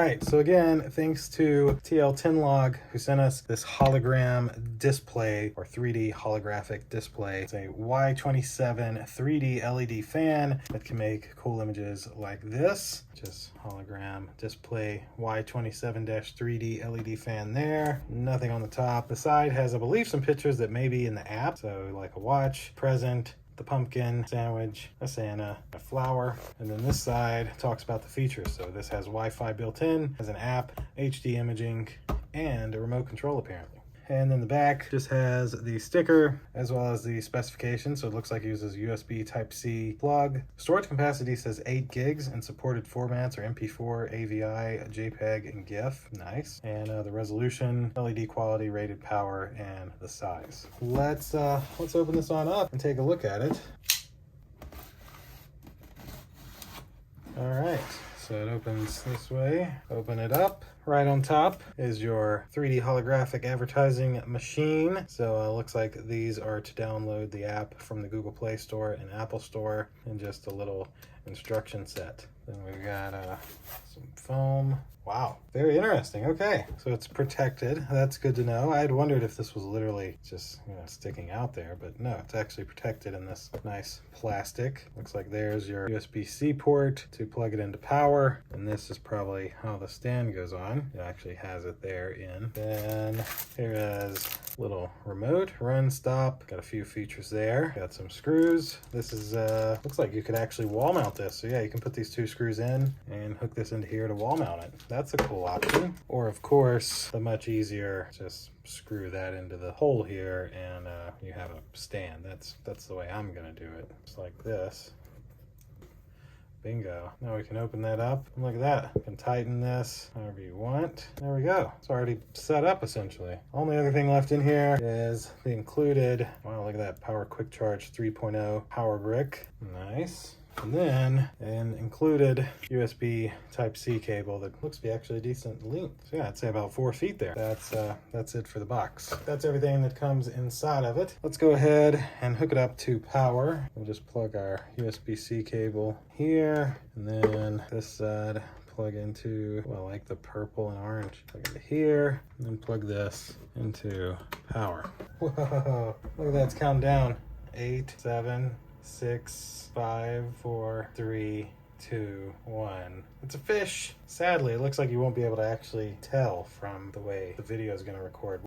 right, so again, thanks to TENLOG who sent us this hologram display or 3D holographic display. It's a Y27 3D LED fan that can make cool images like this. Just hologram display Y27-3D LED fan there. Nothing on the top. The side has, I believe, some pictures that may be in the app. So like a watch, present, the pumpkin, sandwich, a Santa, a flower, and then this side talks about the features. So this has Wi-Fi built in, has an app, HD imaging, and a remote control apparently. And then the back just has the sticker as well as the specifications. So it looks like it uses USB Type-C plug. Storage capacity says 8 gigs and supported formats are MP4, AVI, JPEG, and GIF. Nice. And the resolution, LED quality, rated power, and the size. Let's open this on up and take a look at it. All right. So it opens this way. Open it up. Right on top is your 3D holographic advertising machine. So it looks like these are to download the app from the Google Play Store and Apple Store, and just a little instruction set. Then we've got some foam. Wow, very interesting. Okay, so it's protected. That's good to know. I had wondered if this was literally just, sticking out there, but no, it's actually protected in this nice plastic. Looks like there's your USB-C port to plug it into power, and this is probably how the stand goes on. It actually has it there in. Then here is little remote, run, stop. Got a few features there. Got some screws. This is, looks like you could actually wall mount this. So yeah, you can put these 2 screws in and hook this into here to wall mount it. That's a cool option. Or of course, the much easier, just screw that into the hole here and you have a stand. That's the way I'm gonna do it. Just like this. Bingo. Now we can open that up. And look at that. You can tighten this however you want. There we go. It's already set up essentially. Only other thing left in here is the included, wow, look at that, Power Quick Charge 3.0 power brick. Nice. And then an included USB Type-C cable that looks to be actually a decent length. So yeah, I'd say about 4 feet there. That's it for the box. That's everything that comes inside of it. Let's go ahead and hook it up to power. We'll just plug our USB-C cable here, and then this side plug into, well, like the purple and orange. Plug into here, and then plug this into power. Whoa, look at that, it's counting down. 8, 7, 6, 5, 4, 3, 2, 1. It's a fish. Sadly, it looks like you won't be able to actually tell from the way the video is going to record.